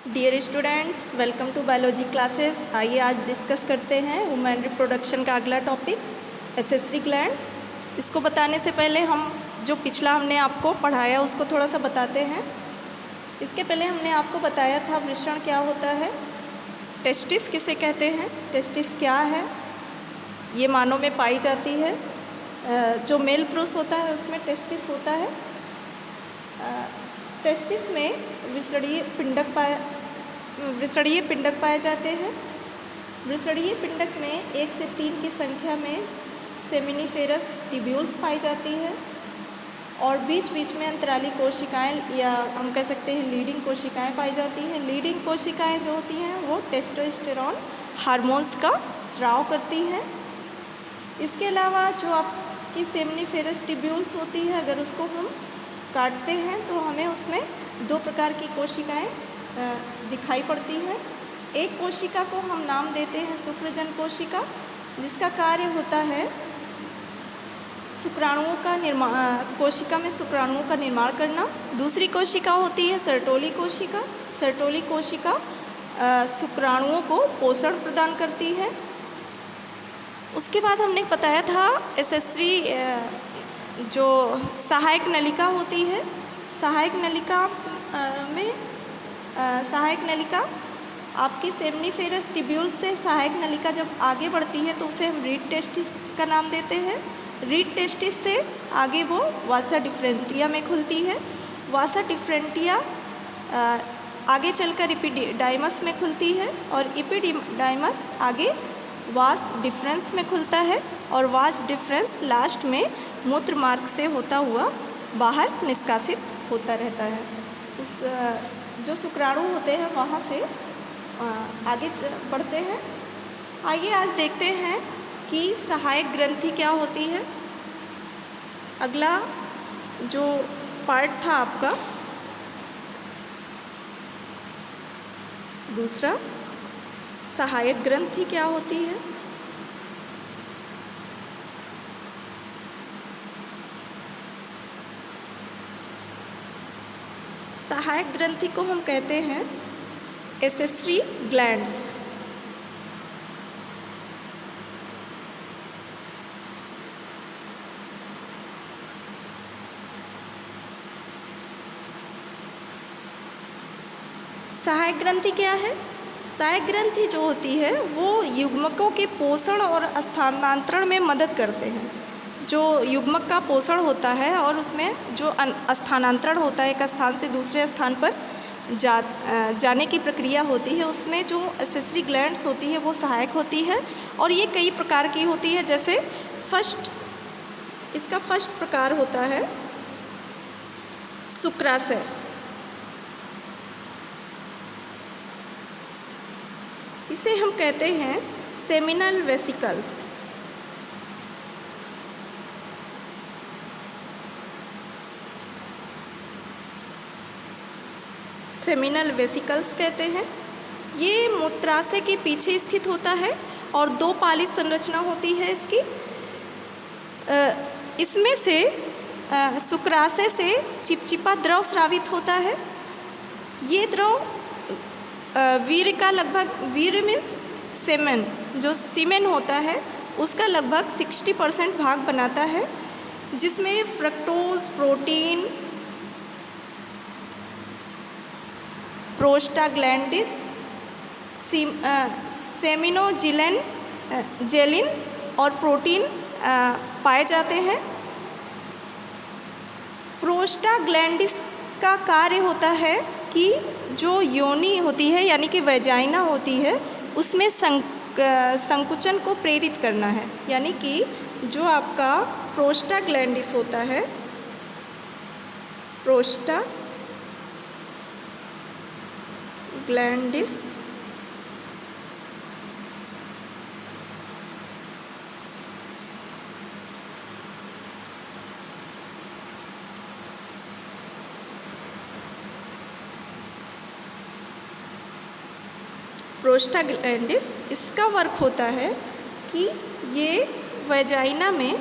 Dear students, welcome to biology classes. आइए आज discuss करते हैं वुमेन रिप्रोडक्शन का अगला टॉपिक एसेसरी ग्लैंड्स। इसको बताने से पहले हम जो पिछला हमने आपको पढ़ाया उसको थोड़ा सा बताते हैं। इसके पहले हमने आपको बताया था वृषण क्या होता है, टेस्टिस किसे कहते हैं, टेस्टिस क्या है, ये मानव में पाई जाती है। जो मेल पुरुष होता है उसमें टेस्टिस होता है। टेस्टिस में विसरणीय पिंडक पाए जाते हैं। विसरणीय पिंडक में 1 से 3 की संख्या में सेमिनिफेरस ट्यूब्यूल्स पाई जाती है और बीच बीच में अंतराली कोशिकाएं या हम कह सकते हैं लीडिंग कोशिकाएं पाई जाती हैं। लीडिंग कोशिकाएं जो होती हैं वो टेस्टोस्टेरोन हार्मोन्स का स्राव करती हैं। इसके अलावा जो आपकी सेमिनिफेरस ट्यूब्यूल्स होती है, अगर उसको हम काटते हैं तो हमें उसमें 2 प्रकार की कोशिकाएं दिखाई पड़ती हैं। एक कोशिका को हम नाम देते हैं शुक्रजन कोशिका, जिसका कार्य होता है शुक्राणुओं का निर्माण, कोशिका में शुक्राणुओं का निर्माण करना। दूसरी कोशिका होती है सर्टोली कोशिका। सर्टोली कोशिका शुक्राणुओं को पोषण प्रदान करती है। उसके बाद हमने बताया था एसेसरी जो सहायक नलिका होती है, सहायक नलिका आपकी सेमिनिफेरस ट्यूब्यूल से सहायक नलिका जब आगे बढ़ती है तो उसे हम रीड टेस्टिस का नाम देते हैं। रीड टेस्टिस से आगे वो वासा डिफरेंटिया में खुलती है। वासा डिफरेंटिया आगे चलकर इपिडाइमस में खुलती है और इपिडाइमस आगे वास डिफरेंस में खुलता है और वास डिफरेंस लास्ट में मूत्र मार्ग से होता हुआ बाहर निष्कासित होता रहता है। उस जो शुक्राणु होते हैं वहाँ से आगे बढ़ते हैं। आइए आज देखते हैं कि सहायक ग्रंथि क्या होती है। अगला जो पार्ट था आपका दूसरा, सहायक ग्रंथि क्या होती है। सहायक ग्रंथि को हम कहते हैं एसेसरी ग्लैंड्स। सहायक ग्रंथि क्या है? सहायक ग्रंथि जो होती है वो युग्मकों के पोषण और स्थानांतरण में मदद करते हैं। जो युग्मक का पोषण होता है और उसमें जो स्थानांतरण होता है एक स्थान से दूसरे स्थान पर जाने की प्रक्रिया होती है, उसमें जो एसेसरी ग्लैंड्स होती है वो सहायक होती है। और ये कई प्रकार की होती है। जैसे इसका फर्स्ट प्रकार होता है शुक्राशय। इसे हम कहते हैं सेमिनल वेसिकल्स। सेमिनल वेसिकल्स कहते हैं। ये मूत्राशय के पीछे स्थित होता है और 2 पाली संरचना होती है इसकी। इसमें से शुक्राशय से चिपचिपा द्रव स्रावित होता है। ये द्रव वीर्य मीन्स सेमेन, जो सीमेन होता है उसका लगभग 60% भाग बनाता है, जिसमें फ्रक्टोज, प्रोटीन, प्रोस्टाग्लैंडिस, जेलिन और प्रोटीन पाए जाते हैं। प्रोस्टाग्लैंडिस का कार्य होता है कि जो योनि होती है यानी कि वेजाइना होती है उसमें संकुचन को प्रेरित करना है। यानी कि जो आपका प्रोस्टाग्लैंडिस होता है, प्रोस्टाग्लैंडिस प्रोस्टाग्लैंडिस इसका वर्क होता है कि ये वेजाइना में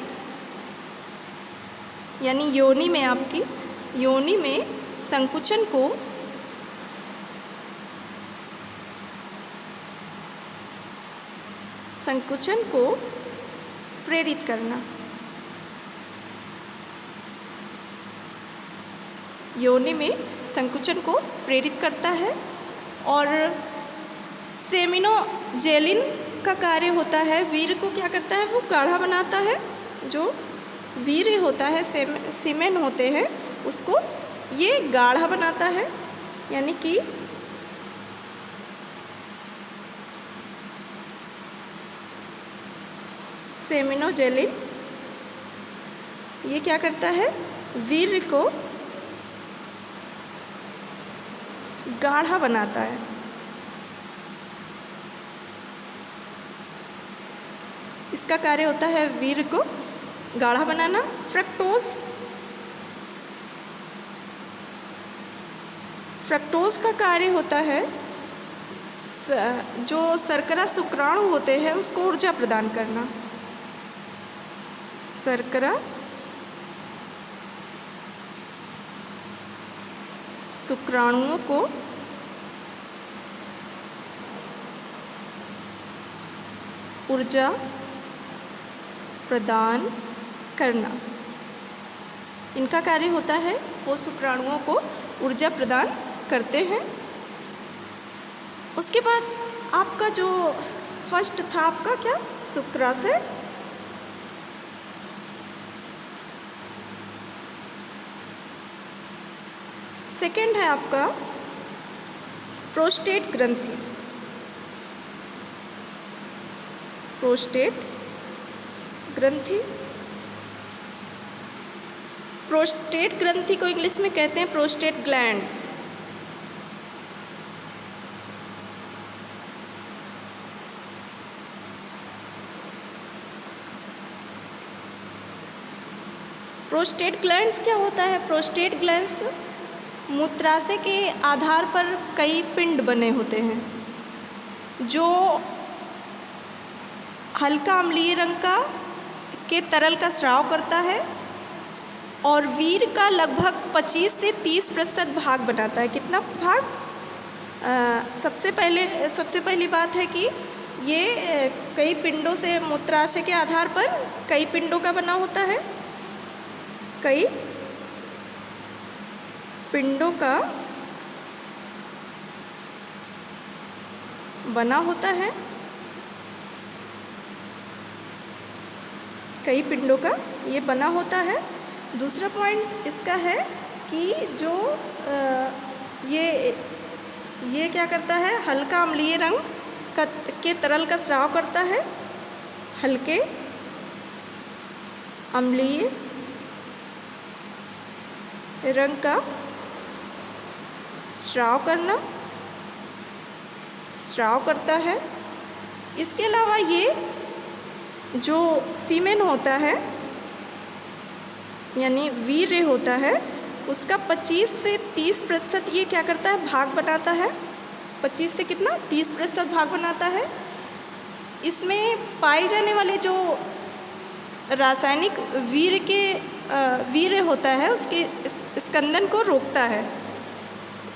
यानी योनि में, आपकी योनि में संकुचन को संकुचन को प्रेरित करना। योनि में संकुचन को प्रेरित करता है। और सेमिनोजेलिन का कार्य होता है, वीर्य को क्या करता है, वो गाढ़ा बनाता है। जो वीर्य होता है, सीमेन होते हैं, उसको ये गाढ़ा बनाता है। यानी कि सेमिनोजेलिन ये क्या करता है, वीर्य को गाढ़ा बनाता है। इसका कार्य होता है वीर्य को गाढ़ा बनाना। फ्रक्टोज का कार्य होता है जो शर्करा शुक्राणु होते हैं उसको ऊर्जा प्रदान करना। शर्करा शुक्राणुओं को ऊर्जा प्रदान करना। इनका कार्य होता है वो शुक्राणुओं को ऊर्जा प्रदान करते हैं। उसके बाद आपका जो फर्स्ट था आपका क्या, शुक्राशय। सेकंड है आपका प्रोस्टेट ग्रंथि। प्रोस्टेट ग्रंथि, प्रोस्टेट ग्रंथि को इंग्लिश में कहते हैं प्रोस्टेट ग्लैंड्स। प्रोस्टेट ग्लैंड्स क्या होता है, प्रोस्टेट ग्लैंड्स मूत्राशय के आधार पर कई पिंड बने होते हैं जो हल्का अम्लीय रंग का के तरल का स्राव करता है और वीर्य का लगभग 25 से 30% भाग बनाता है। कितना भाग? सबसे पहली बात है कि ये कई पिंडों से, मूत्राशय के आधार पर कई पिंडों का बना होता है। कई पिंडों का बना होता है, कई पिंडों का ये बना होता है। दूसरा पॉइंट इसका है कि जो ये क्या करता है, हल्का अम्लीय रंग के तरल का स्राव करता है। हल्के अम्लीय रंग का स्राव करता है। इसके अलावा ये जो सीमेन होता है यानी वीर्य होता है उसका 25 से 30% ये क्या करता है, भाग बनाता है। 25 से कितना, 30% भाग बनाता है। इसमें पाए जाने वाले जो रासायनिक वीर्य होता है उसके स्कंदन को रोकता है।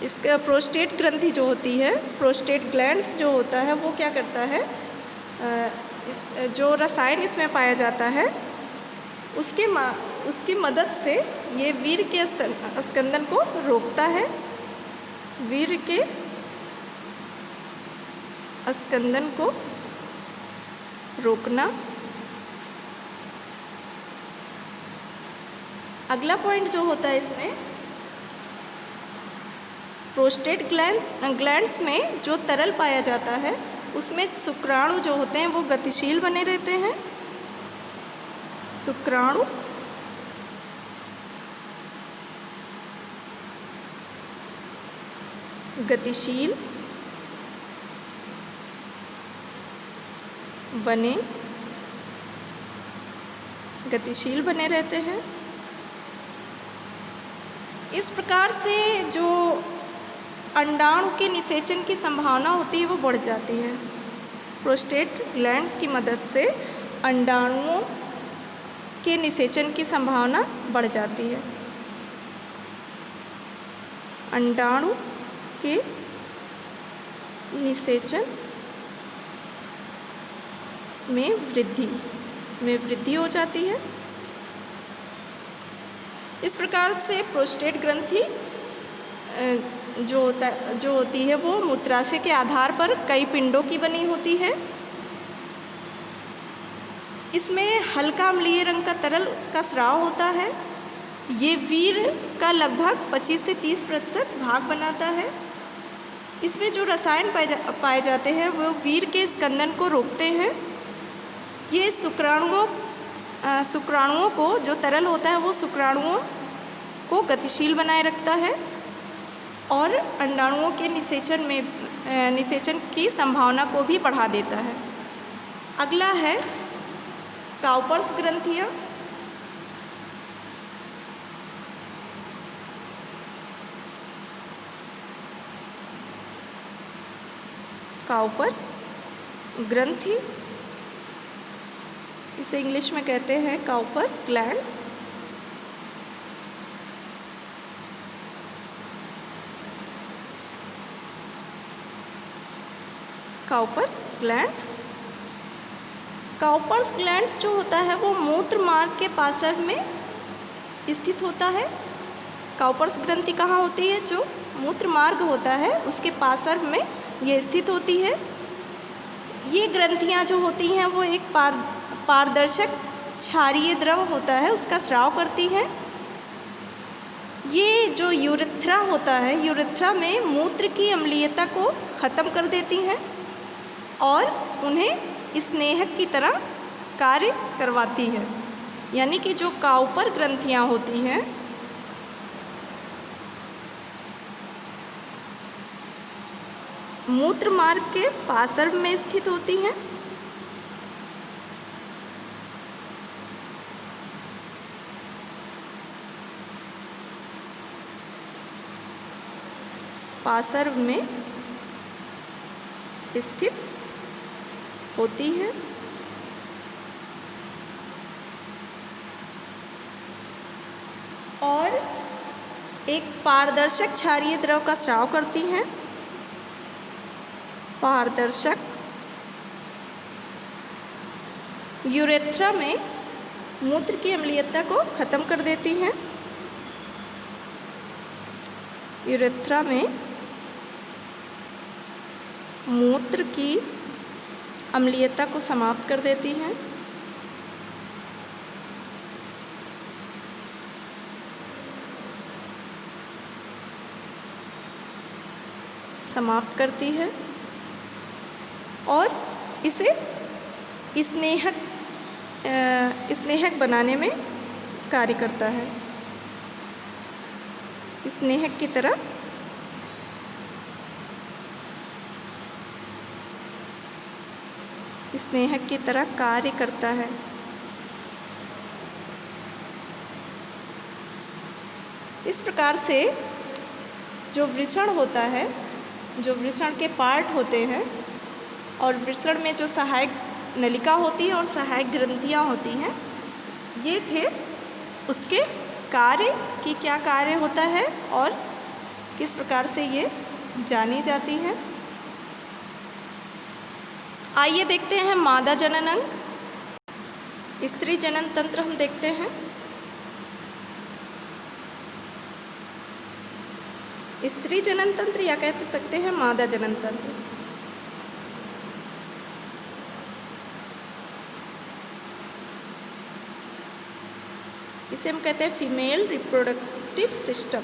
इसका प्रोस्टेट ग्रंथि जो होती है, प्रोस्टेट ग्लैंड्स जो होता है वो क्या करता है, जो रसायन इसमें पाया जाता है उसकी मदद से ये वीर्य के स्कंदन को रोकता है। वीर्य के स्कंदन को रोकना। अगला पॉइंट जो होता है इसमें, प्रोस्टेट ग्लैंड्स में जो तरल पाया जाता है उसमें शुक्राणु जो होते हैं वो गतिशील बने रहते हैं। शुक्राणु गतिशील बने रहते हैं। इस प्रकार से जो अंडाणु के निषेचन की संभावना होती है वो बढ़ जाती है। प्रोस्टेट ग्लैंड्स की मदद से अंडाणुओं के निषेचन की संभावना बढ़ जाती है। अंडाणु के निषेचन में वृद्धि हो जाती है। इस प्रकार से प्रोस्टेट ग्रंथि जो होती है वो मूत्राशय के आधार पर कई पिंडों की बनी होती है। इसमें हल्का अम्लीय रंग का तरल का स्राव होता है। ये वीर का लगभग 25 से 30% भाग बनाता है। इसमें जो रसायन पाए जाते हैं वो वीर के स्कंदन को रोकते हैं। ये शुक्राणुओं को, जो तरल होता है वो शुक्राणुओं को गतिशील बनाए रखता है और अंडाणुओं के निषेचन की संभावना को भी बढ़ा देता है। अगला है काउपर्स ग्रंथियाँ। काउपर ग्रंथि, इसे इंग्लिश में कहते हैं Cowper glands. Cowper glands, Cowper's glands जो होता है वो मूत्र मार्ग के पार्श्व में स्थित होता है। काउपर्स ग्रंथि कहाँ होती है? जो मूत्र मार्ग होता है उसके पार्श्व में ये स्थित होती है। ये ग्रंथियाँ जो होती हैं वो एक पारदर्शक क्षारीय द्रव होता है उसका स्राव करती हैं। ये जो यूरेथ्रा होता है, यूरेथ्रा में मूत्र की अम्लीयता को ख़त्म कर देती हैं और उन्हें स्नेहक की तरह कार्य करवाती है। यानी कि जो काउपर ग्रंथियाँ होती हैं मूत्र मार्ग के पार्श्व में स्थित होती हैं। पार्श्व में स्थित होती है और एक पारदर्शक क्षारीय द्रव का स्राव करती हैं। पारदर्शक यूरेथ्रा में मूत्र की अम्लीयता को ख़त्म कर देती हैं। यूरेथ्रा में मूत्र की अम्लीयता को समाप्त कर देती हैं। समाप्त करती है और इसे स्नेहक बनाने में कार्य करता है। स्नेहक की तरह कार्य करता है। इस प्रकार से जो वृषण होता है, जो वृषण के पार्ट होते हैं और वृषण में जो सहायक नलिका होती है और सहायक ग्रंथियाँ होती हैं, ये थे उसके कार्य कि क्या कार्य होता है और किस प्रकार से ये जानी जाती हैं। आइए देखते हैं मादा जनन अंग, स्त्री जनन तंत्र हम देखते हैं। स्त्री जनन तंत्र या कह सकते हैं मादा जनन तंत्र। इसे हम कहते हैं female reproductive system.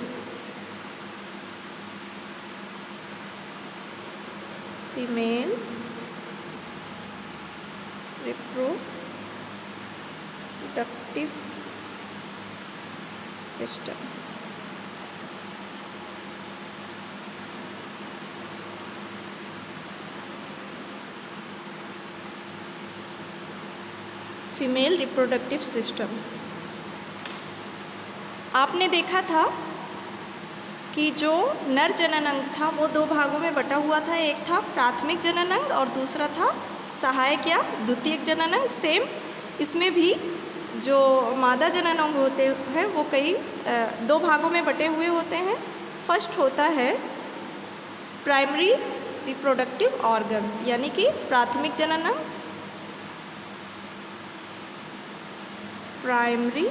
Female reproductive system. Female reproductive system. आपने देखा था कि जो नर जनन अंग था वो दो भागों में बटा हुआ था। एक था प्राथमिक जनन अंग और दूसरा था सहायक या द्वितीयक जनन अंग। सेम इसमें भी जो मादा जनन अंग होते हैं वो दो भागों में बटे हुए होते हैं। फर्स्ट होता है प्राइमरी रिप्रोडक्टिव ऑर्गन्स यानी कि प्राथमिक जनन अंग प्राइमरी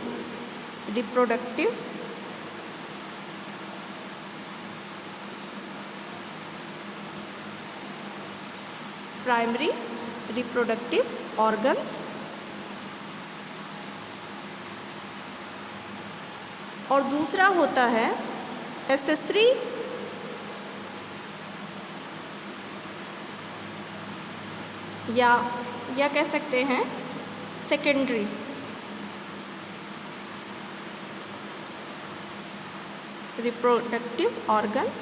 रिप्रोडक्टिव ऑर्गन्स, और दूसरा होता है एक्सेसरी या कह सकते हैं secondary reproductive organs.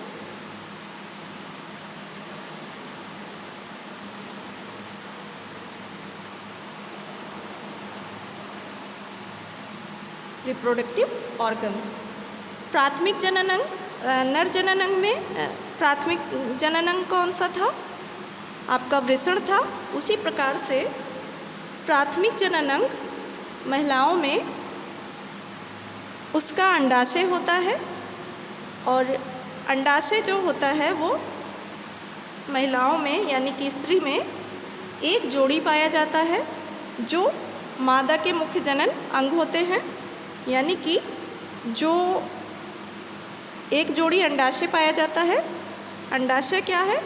Reproductive organs. प्राथमिक जननांग, नर जननांग में प्राथमिक जननांग कौन सा था? आपका वृषण था। उसी प्रकार से प्राथमिक जननांग महिलाओं में उसका अंडाशय होता है, और अंडाशय जो होता है वो महिलाओं में यानी कि स्त्री में एक जोड़ी पाया जाता है, जो मादा के मुख्य जनन अंग होते हैं। यानी कि जो एक जोड़ी अंडाशय पाया जाता है, अंडाशय क्या है?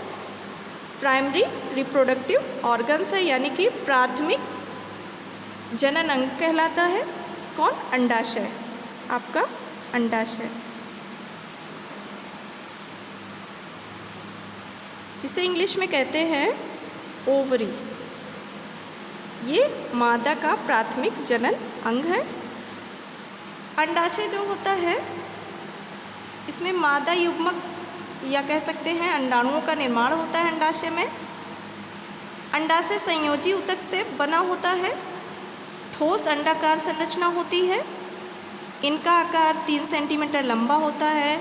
प्राइमरी रिप्रोडक्टिव ऑर्गन्स है, यानी कि प्राथमिक जनन अंग कहलाता है। कौन? अंडाशय, आपका अंडाशय। इसे इंग्लिश में कहते हैं ओवरी। ये मादा का प्राथमिक जनन अंग है। अंडाशय जो होता है, इसमें मादा युग्मक या कह सकते हैं अंडाणुओं का निर्माण होता है। अंडाशय में अंडाशय संयोजी ऊतक से बना होता है। ठोस अंडाकार संरचना होती है। इनका आकार 3 सेंटीमीटर लंबा होता है,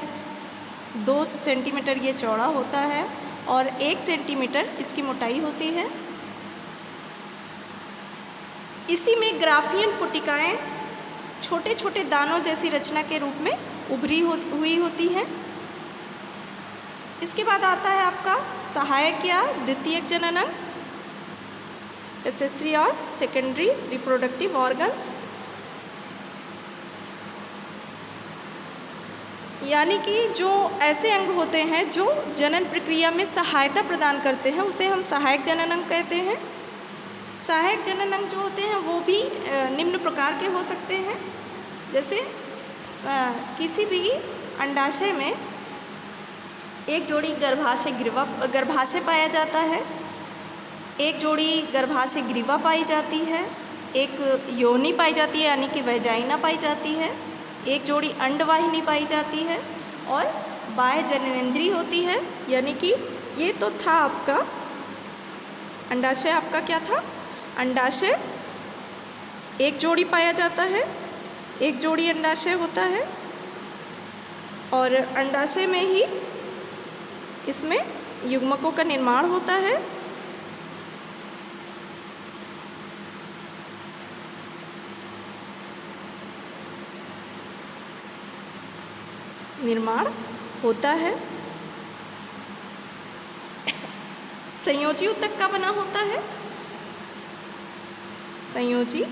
2 सेंटीमीटर ये चौड़ा होता है, और 1 सेंटीमीटर इसकी मोटाई होती है। इसी में ग्राफियन पुटिकाएँ छोटे छोटे दानों जैसी रचना के रूप में उभरी हुई होती हैं। इसके बाद आता है आपका सहायक या द्वितीयक जनन अंग, एक्सेसरी और सेकेंडरी रिप्रोडक्टिव ऑर्गन्स। यानी कि जो ऐसे अंग होते हैं जो जनन प्रक्रिया में सहायता प्रदान करते हैं, उसे हम सहायक जनन अंग कहते हैं। सहायक जनन अंग जो होते हैं वो भी निम्न प्रकार के हो सकते हैं। जैसे किसी भी अंडाशय में एक जोड़ी गर्भाशय पाया जाता है, एक जोड़ी गर्भाशय ग्रीवा पाई जाती है, एक योनि पाई जाती है यानी कि वैजाइना पाई जाती है, एक जोड़ी अंडवाहिनी पाई जाती है, और बाह्य जननेंद्रिय होती है। यानी कि ये तो था आपका अंडाशय। आपका क्या था? अंडाशय एक जोड़ी पाया जाता है, एक जोड़ी अंडाशय होता है, और अंडाशय में ही इसमें युग्मकों का निर्माण होता है। संयोजी ऊतक का बना होता है। संयोजी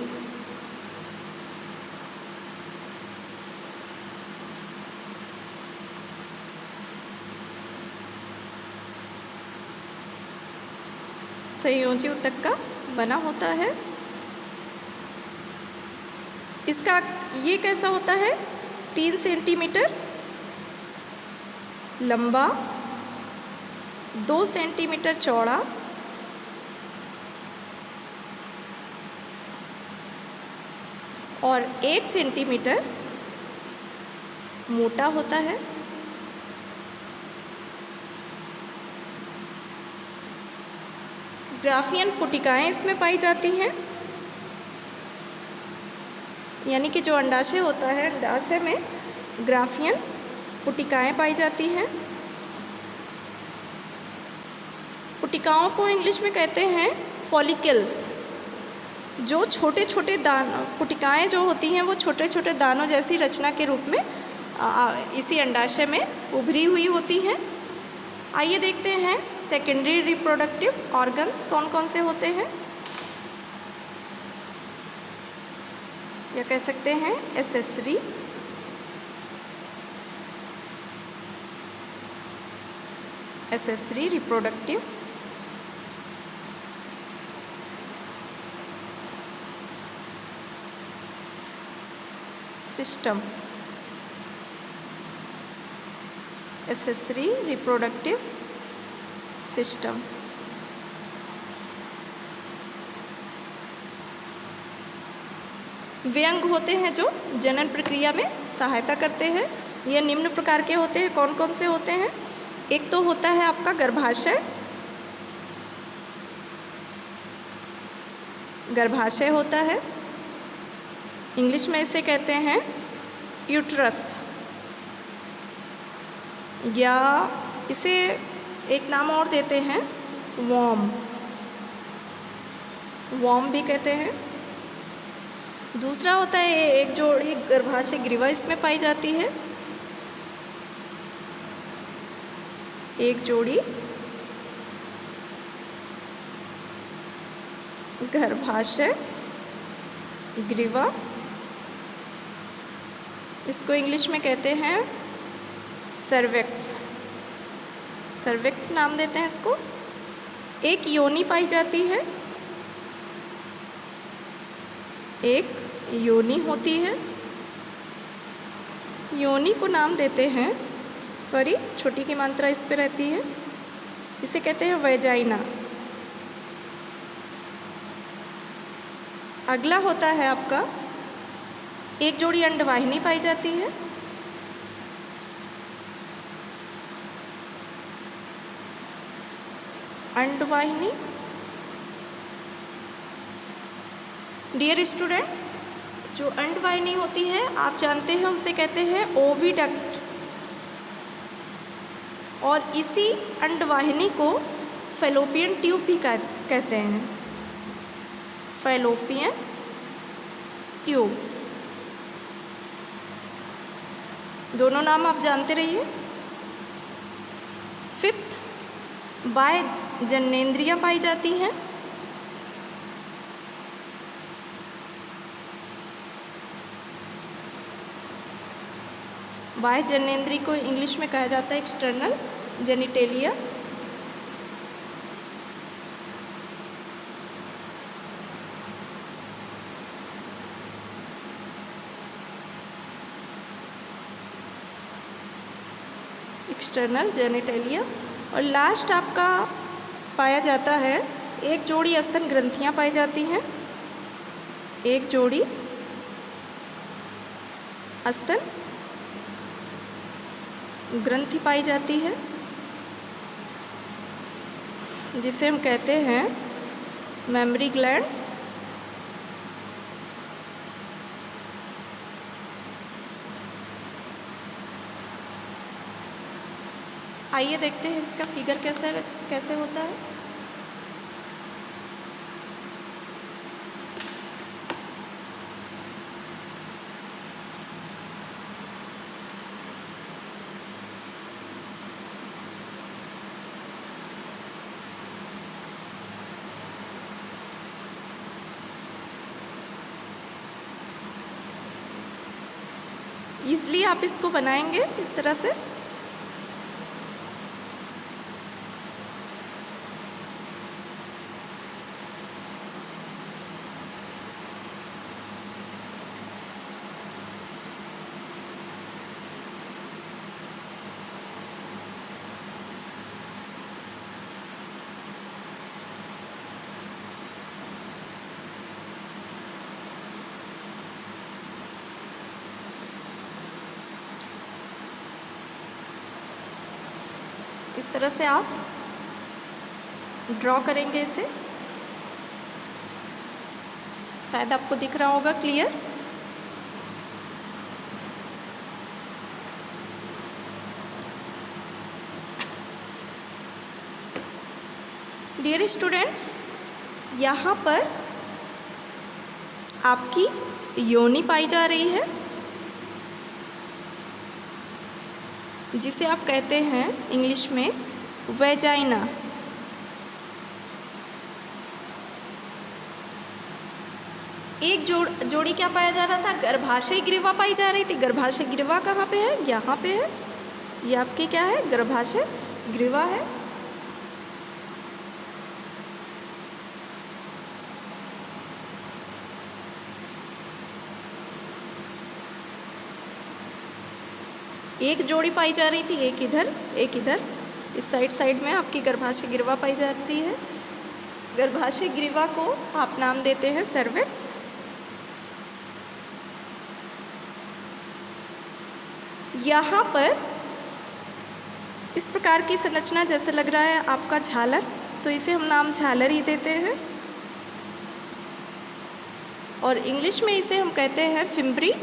ऊतक का बना होता है। इसका ये कैसा होता है? 3 सेंटीमीटर लंबा, 2 सेंटीमीटर चौड़ा, और 1 सेंटीमीटर मोटा होता है। ग्राफियन पुटिकाएँ इसमें पाई जाती हैं। यानी कि जो अंडाशय होता है, अंडाशय में ग्राफियन पुटिकाएँ पाई जाती हैं। पुटिकाओं को इंग्लिश में कहते हैं फॉलिकल्स। जो छोटे छोटे पुटिकाएँ जो होती हैं वो छोटे छोटे दानों जैसी रचना के रूप में इसी अंडाशय में उभरी हुई होती हैं। आइए देखते हैं सेकेंडरी रिप्रोडक्टिव ऑर्गन्स कौन कौन से होते हैं। या कह सकते हैं accessory. Accessory reproductive system. Accessory reproductive system. वे अंग होते हैं जो जनन प्रक्रिया में सहायता करते हैं। ये निम्न प्रकार के होते हैं। कौन कौन से होते हैं? एक तो होता है आपका गर्भाशय। गर्भाशय होता है, इंग्लिश में इसे कहते हैं यूट्रस, या इसे एक नाम और देते हैं वॉम। वॉम भी कहते हैं। दूसरा होता है एक जोड़ी गर्भाशय ग्रीवा, इसमें पाई जाती है। एक जोड़ी गर्भाशय ग्रीवा, इसको इंग्लिश में कहते हैं सर्विक्स। सर्विक्स नाम देते हैं इसको। एक योनि पाई जाती है, एक योनि होती है। योनि को नाम देते हैं, सॉरी छोटी की मात्रा इस पे रहती है, इसे कहते हैं वेजाइना। अगला होता है आपका एक जोड़ी अंडवाहिनी पाई जाती है। अंडवाहिनी। डियर स्टूडेंट्स, जो अंडवाहिनी होती है आप जानते हैं उसे कहते हैं ओविडक्ट, और इसी अंडवाहिनी को फैलोपियन ट्यूब भी कहते हैं। फैलोपियन ट्यूब, दोनों नाम आप जानते रहिए। फिफ्थ, बाह्य जननेंद्रियां पाई जाती हैं। बाह्य जननेंद्रिय को इंग्लिश में कहा जाता है एक्सटर्नल जेनिटेलिया। External genitalia. और लास्ट आपका पाया जाता है एक जोड़ी स्तन ग्रंथियां पाई जाती हैं। एक जोड़ी स्तन ग्रंथि पाई जाती है, जिसे हम कहते हैं मेमरी ग्लैंड्स। आइए देखते हैं इसका फिगर कैसे होता है। ईज़िली आप इसको बनाएंगे इस तरह से। इस तरह से आप ड्रॉ करेंगे इसे। शायद आपको दिख रहा होगा क्लियर। डियर स्टूडेंट्स, यहाँ पर आपकी योनि पाई जा रही है, जिसे आप कहते हैं इंग्लिश में वेजाइना। एक जोड़ी क्या पाया जा रहा था, गर्भाशय ग्रीवा पाई जा रही थी। गर्भाशय ग्रीवा कहाँ पे है, यहाँ पे है। ये आपकी क्या है, गर्भाशय ग्रीवा है। एक जोड़ी पाई जा रही थी, एक इधर एक इधर। इस साइड में आपकी गर्भाशय ग्रीवा पाई जाती है। गर्भाशय ग्रीवा को आप नाम देते हैं सर्विक्स। यहाँ पर इस प्रकार की संरचना जैसे लग रहा है आपका झालर, तो इसे हम नाम झालर ही देते हैं। और इंग्लिश में इसे हम कहते हैं फिम्ब्री।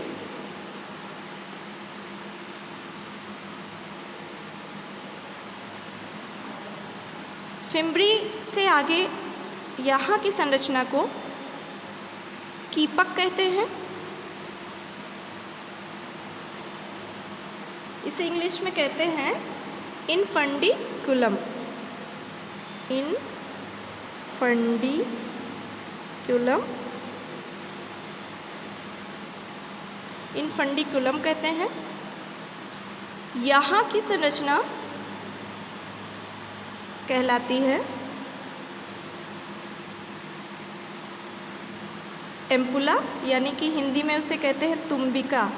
फिम्ब्री से आगे यहाँ की संरचना को कीपक कहते हैं। इसे इंग्लिश में कहते हैं इनफंडिकुलम। इनफंडिकुलम कहते हैं। यहाँ की संरचना कहलाती है एम्पुला, यानी कि हिंदी में उसे कहते हैं तुम्बिका।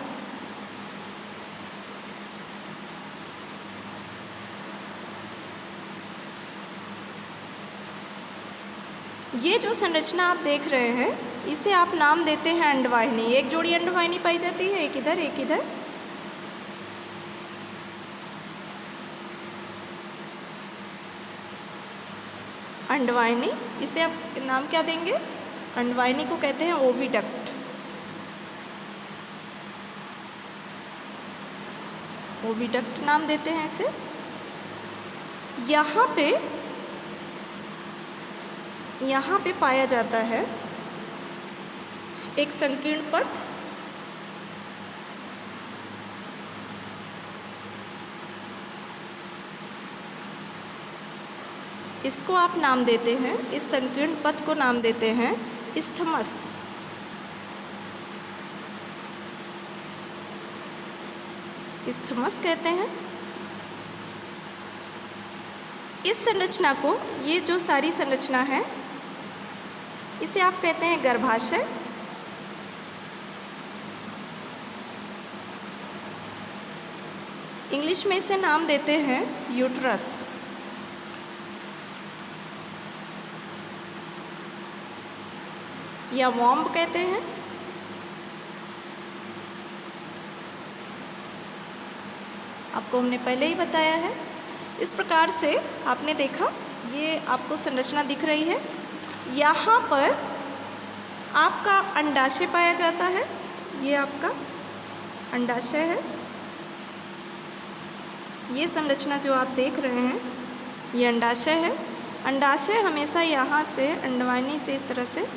ये जो संरचना आप देख रहे हैं इसे आप नाम देते हैं अंडवाहिनी। एक जोड़ी अंडवाहिनी पाई जाती है, एक इधर एक इधर। अंडवाहिनी, इसे आप नाम क्या देंगे, अंडवाहिनी को कहते हैं ओविडक्ट। ओविडक्ट नाम देते हैं इसे। यहाँ पे पाया जाता है एक संकीर्ण पथ। इसको आप नाम देते हैं, इस संकीर्ण पथ को नाम देते हैं इस्थमस। इस्थमस कहते हैं। इस संरचना को, ये जो सारी संरचना है इसे आप कहते हैं गर्भाशय। इंग्लिश में इसे नाम देते हैं यूट्रस। या वॉम्ब कहते हैं। आपको हमने पहले ही बताया है। इस प्रकार से आपने देखा, ये आपको संरचना दिख रही है। यहाँ पर आपका अंडाशय पाया जाता है। ये आपका अंडाशय है। ये संरचना जो आप देख रहे हैं ये अंडाशय है। अंडाशय हमेशा यहाँ से अंडवाहिनी से इस तरह से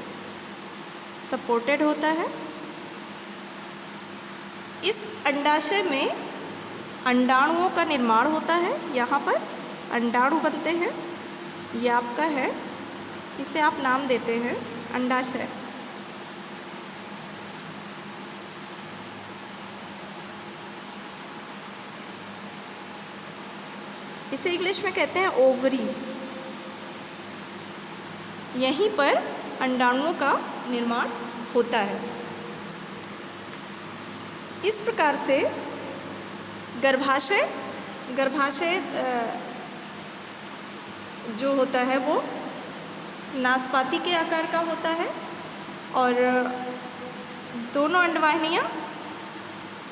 सपोर्टेड होता है। इस अंडाशय में अंडाणुओं का निर्माण होता है। यहाँ पर अंडाणु बनते हैं। ये आपका है, इसे आप नाम देते हैं अंडाशय। इसे इंग्लिश में कहते हैं ओवरी। यहीं पर अंडाणुओं का निर्माण होता है। इस प्रकार से गर्भाशय जो होता है वो नाशपाती के आकार का होता है और दोनों अंडवाहिनियाँ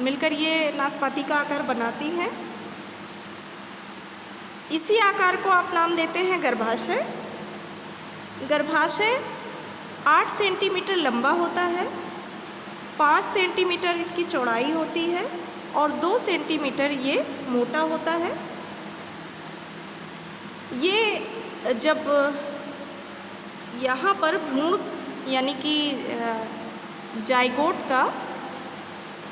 मिलकर ये नाशपाती का आकार बनाती हैं। इसी आकार को आप नाम देते हैं गर्भाशय। गर्भाशय 8 सेंटीमीटर लंबा होता है, 5 सेंटीमीटर इसकी चौड़ाई होती है और 2 सेंटीमीटर ये मोटा होता है। ये जब यहाँ पर भ्रूण यानी कि जाइगोट का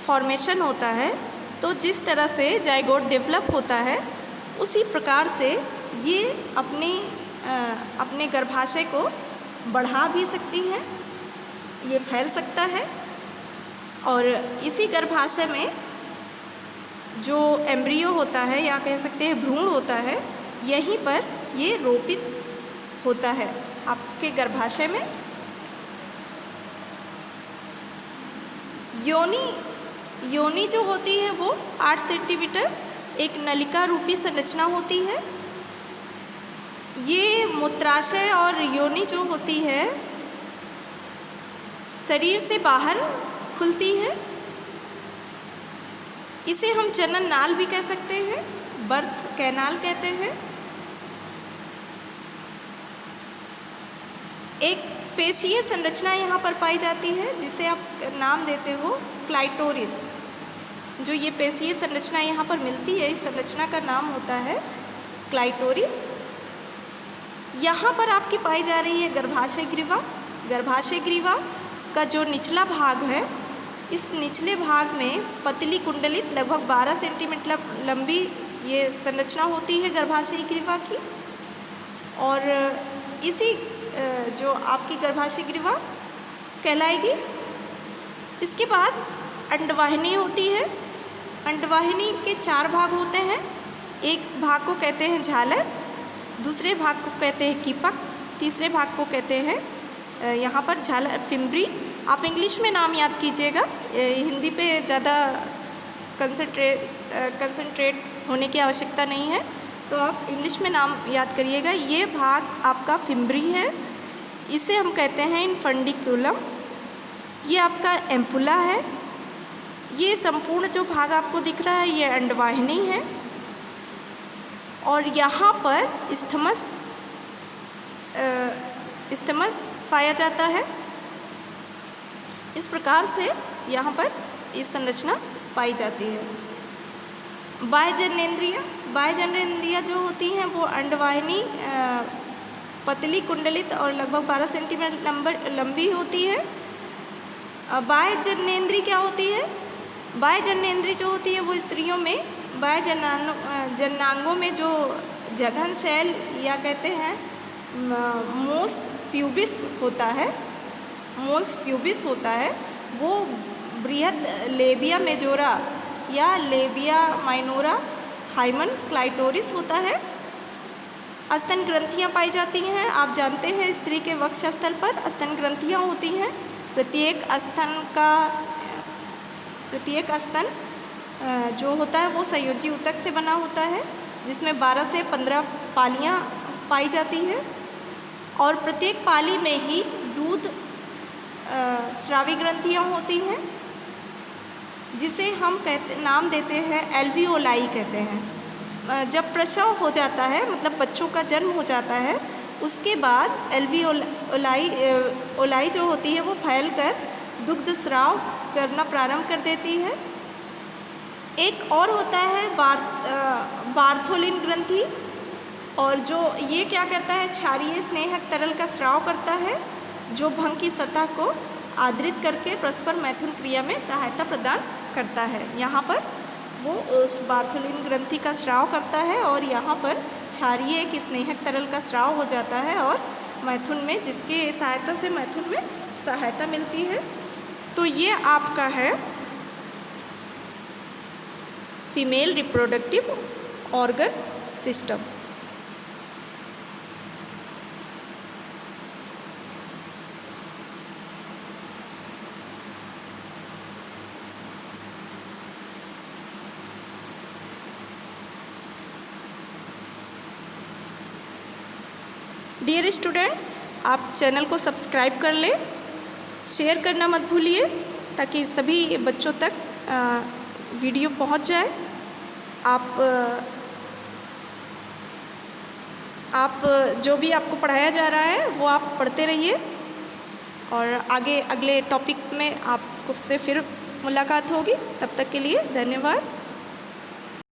फॉर्मेशन होता है, तो जिस तरह से जाइगोट डेवलप होता है उसी प्रकार से ये अपने गर्भाशय को बढ़ा भी सकती हैं ये फैल सकता है और इसी गर्भाशय में जो एम्ब्रियो होता है या कह सकते हैं भ्रूण होता है, यहीं पर ये रोपित होता है आपके गर्भाशय में। योनि जो होती है वो 8 सेंटीमीटर एक नलिका रूपी संरचना होती है। ये मूत्राशय और योनि जो होती है शरीर से बाहर खुलती है। इसे हम जनन नाल भी कह सकते हैं, बर्थ कैनाल कहते हैं। एक पेशीय संरचना यहाँ पर पाई जाती है जिसे आप नाम देते हो क्लाइटोरिस। जो ये पेशीय संरचना यहाँ पर मिलती है, इस संरचना का नाम होता है क्लाइटोरिस। यहाँ पर आपकी पाई जा रही है गर्भाशय ग्रीवा। गर्भाशय ग्रीवा का जो निचला भाग है, इस निचले भाग में पतली कुंडलित लगभग 12 सेंटीमीटर लंबी ये संरचना होती है गर्भाशय ग्रीवा की। और इसी जो आपकी गर्भाशय ग्रीवा कहलाएगी। इसके बाद अंडवाहिनी होती है। अंडवाहिनी के 4 भाग होते हैं। एक भाग को कहते हैं झालर, दूसरे भाग को कहते हैं कीपक, तीसरे भाग को कहते हैं यहाँ पर झालर फिम्बरी। आप इंग्लिश में नाम याद कीजिएगा, हिंदी पे ज़्यादा कंसंट्रेट होने की आवश्यकता नहीं है, तो आप इंग्लिश में नाम याद करिएगा। ये भाग आपका फिम्बरी है, इसे हम कहते हैं इन्फंडिक्यूलम। ये आपका एम्पुला है। ये संपूर्ण जो भाग आपको दिख रहा है ये अंडवाहिनी है। और यहाँ पर स्थमस पाया जाता है। इस प्रकार से यहाँ पर इस संरचना पाई जाती है। बाह्य जननेंद्रियाँ जो होती हैं वो अंडवाहिनी पतली कुंडलित और लगभग 12 सेंटीमीटर लंबी होती है। बाह्य जननेंद्रिय क्या होती है? बाह्य जननेंद्रिय जो होती है वो स्त्रियों में बाह्य जननांगों में जो जघन शैल या कहते हैं मोस प्यूबिस होता है, वो बृहद लेबिया मेजोरा या लेबिया माइनोरा हाइमन क्लाइटोरिस होता है। स्तन ग्रंथियाँ पाई जाती हैं। आप जानते हैं स्त्री के वक्षस्थल पर स्तन ग्रंथियाँ होती हैं। प्रत्येक स्तन जो होता है वो संयोजी ऊतक से बना होता है, जिसमें 12 से 15 पालियाँ पाई जाती हैं। और प्रत्येक पाली में ही दूध स्रावी ग्रंथियाँ होती हैं, जिसे हम नाम देते हैं एल्वियोलाई कहते हैं। जब प्रसव हो जाता है, मतलब बच्चों का जन्म हो जाता है, उसके बाद एल्वियोलाई जो होती है वो फैलकर दुग्ध स्राव करना प्रारंभ कर देती है। एक और होता है बार्थोलिन ग्रंथि, और जो ये क्या करता है, क्षारीय स्नेहक तरल का स्राव करता है, जो भंग की सतह को आर्द्रित करके परस्पर मैथुन क्रिया में सहायता प्रदान करता है। यहाँ पर वो बार्थोलिन ग्रंथि का स्राव करता है और यहाँ पर क्षारीय एक स्नेहक तरल का स्राव हो जाता है और मैथुन में, जिसके सहायता से मैथुन में सहायता मिलती है। तो ये आपका है female reproductive organ system. Dear students, आप चैनल को सब्सक्राइब कर लें, शेयर करना मत भूलिए ताकि सभी बच्चों तक वीडियो पहुंच जाए। आप जो भी आपको पढ़ाया जा रहा है वो आप पढ़ते रहिए और आगे अगले टॉपिक में आपसे फिर मुलाकात होगी। तब तक के लिए धन्यवाद।